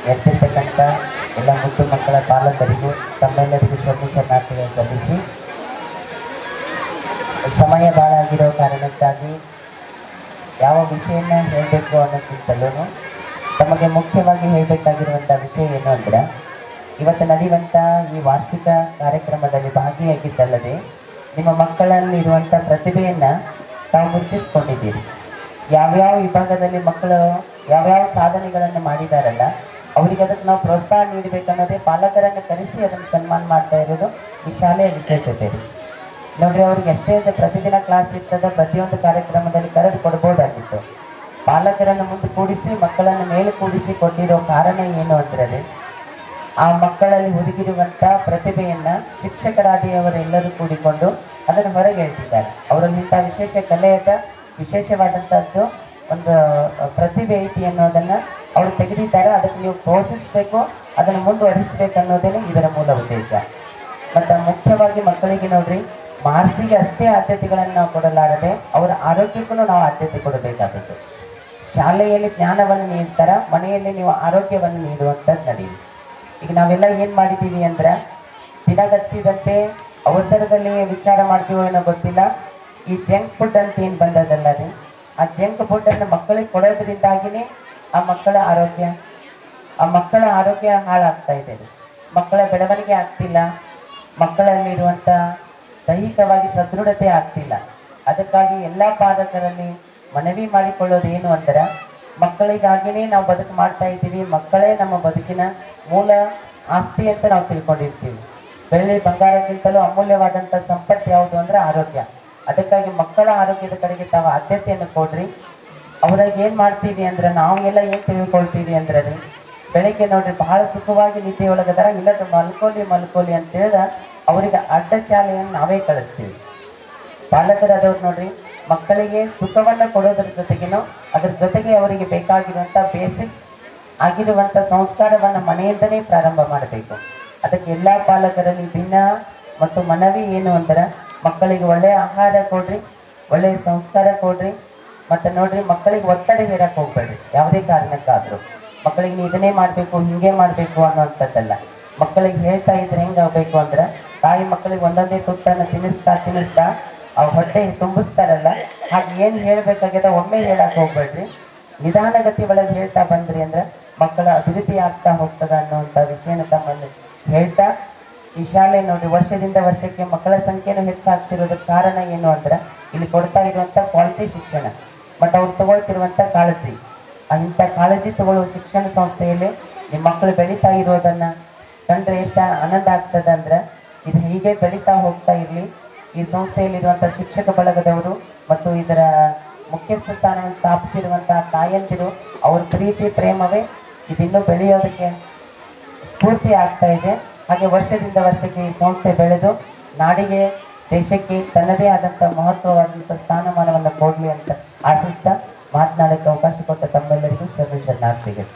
ನೆರೆದಿರ್ತಕ್ಕಂಥ ಎಲ್ಲ ಮುದ್ದು ಮಕ್ಕಳ ಪಾಲಕರಿಗೂ ತಮ್ಮೆಲ್ಲರಿಗೂ ಶರಣಾರ್ಥಿಗಳನ್ನು ಸಲ್ಲಿಸಿ, ಸಮಯ ಭಾಳ ಆಗಿರೋ ಕಾರಣಕ್ಕಾಗಿ ಯಾವ ವಿಷಯನ ಹೇಳಬೇಕು ಅನ್ನೋಕ್ಕಿಂತಲೂ ತಮಗೆ ಮುಖ್ಯವಾಗಿ ಹೇಳಬೇಕಾಗಿರುವಂಥ ವಿಷಯ ಏನು ಅಂದರೆ, ಇವತ್ತು ನಡೆಯುವಂಥ ಈ ವಾರ್ಷಿಕ ಕಾರ್ಯಕ್ರಮದಲ್ಲಿ ಭಾಗಿಯಾಗಿದ್ದಲ್ಲದೆ ನಿಮ್ಮ ಮಕ್ಕಳಲ್ಲಿರುವಂಥ ಪ್ರತಿಭೆಯನ್ನು ತಾವು ಗುರುತಿಸ್ಕೊಂಡಿದ್ದೀರಿ. ಯಾವ್ಯಾವ ವಿಭಾಗದಲ್ಲಿ ಮಕ್ಕಳು ಯಾವ್ಯಾವ ಸಾಧನೆಗಳನ್ನು ಮಾಡಿದಾರಲ್ಲ, ಅವರಿಗೆ ಅದಕ್ಕೆ ನಾವು ಪ್ರೋತ್ಸಾಹ ನೀಡಬೇಕನ್ನೋದೇ ಪಾಲಕರನ್ನು ಕರೆಸಿ ಅದನ್ನು ಸನ್ಮಾನ ಮಾಡ್ತಾ ಇರೋದು ಈ ಶಾಲೆಯ ವಿಶೇಷತೆ ರೀ. ನೋಡ್ರಿ, ಅವ್ರಿಗೆ ಎಷ್ಟೇ ಅಂತ ಪ್ರತಿದಿನ ಕ್ಲಾಸ್ ಇರ್ತದೆ, ಪ್ರತಿಯೊಂದು ಕಾರ್ಯಕ್ರಮದಲ್ಲಿ ಕರೆದು ಕೊಡ್ಬೋದಾಗಿತ್ತು. ಪಾಲಕರನ್ನು ಮುಂದೆ ಕೂಡಿಸಿ ಮಕ್ಕಳನ್ನು ಮೇಲೆ ಕೂಡಿಸಿ ಕೊಟ್ಟಿರೋ ಕಾರಣ ಏನು ಅಂದರೆ, ಆ ಮಕ್ಕಳಲ್ಲಿ ಹುದುಗಿರುವಂಥ ಪ್ರತಿಭೆಯನ್ನು ಶಿಕ್ಷಕರಾದಿಯವರೆಲ್ಲರೂ ಕೂಡಿಕೊಂಡು ಅದನ್ನು ಹೊರಗೆ ಹೇಳ್ತಿದ್ದಾರೆ. ಅವರಲ್ಲಿ ಇಂಥ ವಿಶೇಷ ಕಲೆಯದ ವಿಶೇಷವಾದಂಥದ್ದು ಒಂದು ಪ್ರತಿಭೆ ಐತಿ ಅನ್ನೋದನ್ನು ಅವರು ತೆಗೆದಿದ್ದಾರೆ. ಅದಕ್ಕೆ ನೀವು ಪ್ರೋತ್ಸಾಹಿಸಬೇಕು, ಅದನ್ನು ಮುಂದುವರಿಸಬೇಕು ಅನ್ನೋದೇ ಇದರ ಮೂಲ ಉದ್ದೇಶ. ಮತ್ತು ಮುಖ್ಯವಾಗಿ ಮಕ್ಕಳಿಗೆ ನೋಡ್ರಿ, ಮಾರ್ಕ್ಸಿಗೆ ಅಷ್ಟೇ ಆದ್ಯತೆಗಳನ್ನು ನಾವು ಕೊಡಲಾರದೆ ಅವರ ಆರೋಗ್ಯಕ್ಕೂ ನಾವು ಆದ್ಯತೆ ಕೊಡಬೇಕಾದದ್ದು. ಶಾಲೆಯಲ್ಲಿ ಜ್ಞಾನವನ್ನು ನೀಡ್ತಾರ, ಮನೆಯಲ್ಲಿ ನೀವು ಆರೋಗ್ಯವನ್ನು ನೀಡುವಂಥದ್ದು ನಡೆಯಿರಿ. ಈಗ ನಾವೆಲ್ಲ ಏನು ಮಾಡಿದ್ದೀವಿ ಅಂದ್ರೆ, ದಿನಗತಿಸಿದಂತೆ ಅವಸರದಲ್ಲಿ ವಿಚಾರ ಮಾಡ್ತೀವೋ ಏನೋ ಗೊತ್ತಿಲ್ಲ, ಈ ಜಂಕ್ ಫುಡ್ ಅಂತ ಏನು ಬಂದದಲ್ಲ ರೀ, ಆ ಜಂಕ್ ಫುಡ್ಡನ್ನು ಮಕ್ಕಳಿಗೆ ಕೊಡೋದ್ರಿಂದಾಗಿಯೇ ಆ ಮಕ್ಕಳ ಆರೋಗ್ಯ ಹಾಳಾಗ್ತಾ ಇದೆ ರೀ. ಮಕ್ಕಳ ಬೆಳವಣಿಗೆ ಆಗ್ತಿಲ್ಲ, ಮಕ್ಕಳಲ್ಲಿರುವಂಥ ದೈಹಿಕವಾಗಿ ಸದೃಢತೆ ಆಗ್ತಿಲ್ಲ. ಅದಕ್ಕಾಗಿ ಎಲ್ಲ ಪಾಲಕರಲ್ಲಿ ಮನವಿ ಮಾಡಿಕೊಳ್ಳೋದು ಏನು ಅಂದರೆ, ಮಕ್ಕಳಿಗಾಗಿಯೇ ನಾವು ಬದುಕು ಮಾಡ್ತಾ ಇದ್ದೀವಿ, ಮಕ್ಕಳೇ ನಮ್ಮ ಬದುಕಿನ ಮೂಲ ಆಸ್ತಿ ಅಂತ ನಾವು ತಿಳ್ಕೊಂಡಿರ್ತೀವಿ. ಬೆಳ್ಳಿ ಬಂಗಾರಕ್ಕಿಂತಲೂ ಅಮೂಲ್ಯವಾದಂಥ ಸಂಪತ್ತು ಯಾವುದು ಅಂದರೆ ಆರೋಗ್ಯ. ಅದಕ್ಕಾಗಿ ಮಕ್ಕಳ ಆರೋಗ್ಯದ ಕಡೆಗೆ ತಾವು ಆದ್ಯತೆಯನ್ನು ಕೊಡ್ರಿ. ಅವ್ರಾಗ ಏನು ಮಾಡ್ತೀವಿ ಅಂದ್ರೆ, ನಾವು ಎಲ್ಲ ಏನು ತಿಳ್ಕೊಳ್ತೀವಿ ಅಂದ್ರೆ ರೀ, ಬೆಳಿಗ್ಗೆ ನೋಡ್ರಿ ಬಹಳ ಸುಖವಾಗಿ ನಿದ್ದೆ ಒಳಗದಾರ, ಇಲ್ಲದ ಮಲ್ಕೋಲಿ ಅಂತ ಹೇಳಿದ ಅವರಿಗೆ ಅಡ್ಡ ಚಾಲೆಯನ್ನು ನಾವೇ ಕಳಿಸ್ತೀವಿ. ಪಾಲಕರಾದವ್ರು ನೋಡ್ರಿ, ಮಕ್ಕಳಿಗೆ ಸುಖವನ್ನು ಕೊಡೋದ್ರ ಜೊತೆಗೇನೋ ಅದ್ರ ಜೊತೆಗೆ ಅವರಿಗೆ ಬೇಕಾಗಿರುವಂಥ ಬೇಸಿಕ್ ಆಗಿರುವಂಥ ಸಂಸ್ಕಾರವನ್ನು ಮನೆಯಿಂದಲೇ ಪ್ರಾರಂಭ ಮಾಡಬೇಕು. ಅದಕ್ಕೆ ಎಲ್ಲ ಪಾಲಕರಲ್ಲಿ ಭಿನ್ನ ಮತ್ತು ಮನವಿ ಏನು ಅಂದ್ರೆ, ಮಕ್ಕಳಿಗೆ ಒಳ್ಳೆಯ ಆಹಾರ ಕೊಡ್ರಿ, ಒಳ್ಳೆಯ ಸಂಸ್ಕಾರ ಕೊಡ್ರಿ. ಮತ್ತು ನೋಡ್ರಿ, ಮಕ್ಕಳಿಗೆ ಒತ್ತಡ ಹೇರಕ್ಕೆ ಹೋಗ್ಬೇಡ್ರಿ. ಯಾವುದೇ ಕಾರಣಕ್ಕಾದರೂ ಮಕ್ಕಳಿಗೆ ನೀವು ಇದನ್ನೇ ಮಾಡಬೇಕು, ಹಿಂಗೆ ಮಾಡಬೇಕು ಅನ್ನೋಂಥದ್ದಲ್ಲ. ಮಕ್ಕಳಿಗೆ ಹೇಳ್ತಾ ಇದ್ರೆ ಹೆಂಗೆ ಆಗಬೇಕು ಅಂದ್ರೆ, ತಾಯಿ ಮಕ್ಕಳಿಗೆ ಒಂದೊಂದೇ ತುತ್ತನ್ನು ತಿನ್ನಿಸ್ತಾ ಅವ್ರ ಹೊಟ್ಟೆ ತುಂಬಿಸ್ತಾರಲ್ಲ, ಹಾಗೆ ಏನು ಹೇಳಬೇಕಾಗ್ಯದ ಒಮ್ಮೆ ಹೇಳಕ್ಕೆ ಹೋಗ್ಬೇಡ್ರಿ. ನಿಧಾನಗತಿ ಒಳಗೆ ಹೇಳ್ತಾ ಬಂದ್ರಿ ಅಂದ್ರೆ ಮಕ್ಕಳ ಅಭಿವೃದ್ಧಿ ಆಗ್ತಾ ಹೋಗ್ತದ ಅನ್ನೋಂಥ ವಿಷಯನ ತಮ್ಮಲ್ಲಿ ಹೇಳ್ತಾ, ಈ ಶಾಲೆ ನೋಡ್ರಿ ವರ್ಷದಿಂದ ವರ್ಷಕ್ಕೆ ಮಕ್ಕಳ ಸಂಖ್ಯೆನೂ ಹೆಚ್ಚಾಗ್ತಿರೋದಕ್ಕೆ ಕಾರಣ ಏನು ಅಂದ್ರೆ, ಇಲ್ಲಿ ಕೊಡ್ತಾ ಇರುವಂಥ ಕ್ವಾಲಿಟಿ ಶಿಕ್ಷಣ ಮತ್ತು ಅವ್ರು ತಗೊಳ್ತಿರುವಂಥ ಕಾಳಜಿ. ಇಂಥ ಕಾಳಜಿ ತಗೊಳ್ಳುವ ಶಿಕ್ಷಣ ಸಂಸ್ಥೆಯಲ್ಲಿ ನಿಮ್ಮ ಮಕ್ಕಳು ಬೆಳೀತಾ ಇರೋದನ್ನು ಕಂಡ್ರೆ ಎಷ್ಟು ಆನಂದ ಆಗ್ತದೆ ಅಂದ್ರೆ, ಇದು ಹೀಗೆ ಬೆಳೀತಾ ಹೋಗ್ತಾ ಇರಲಿ. ಈ ಸಂಸ್ಥೆಯಲ್ಲಿರುವಂಥ ಶಿಕ್ಷಕ ಬಳಗದವರು ಮತ್ತು ಇದರ ಮುಖ್ಯಸ್ಥ ಸ್ಥಾನವನ್ನು ಸ್ಥಾಪಿಸಿರುವಂಥ ತಾಯಂದಿರು, ಅವ್ರ ಪ್ರೀತಿ ಪ್ರೇಮವೇ ಇದಿನ್ನೂ ಬೆಳೆಯೋದಕ್ಕೆ ಸ್ಫೂರ್ತಿ ಆಗ್ತಾ ಇದೆ. ಹಾಗೆ ವರ್ಷದಿಂದ ವರ್ಷಕ್ಕೆ ಈ ಸಂಸ್ಥೆ ಬೆಳೆದು ನಾಡಿಗೆ ದೇಶಕ್ಕೆ ತನ್ನದೇ ಆದಂಥ ಮಹತ್ವವಾದಂಥ ಸ್ಥಾನಮಾನವನ್ನು ಕೊಡಲಿ ಅಂತ ಆಶಿಸ್ತಾ ಮಾತನಾಡೋಕ್ಕೆ ಅವಕಾಶ ಕೊಟ್ಟ ತಮ್ಮೆಲ್ಲರಿಗೂ ಶರಣಾರ್ಥಿಗಳು.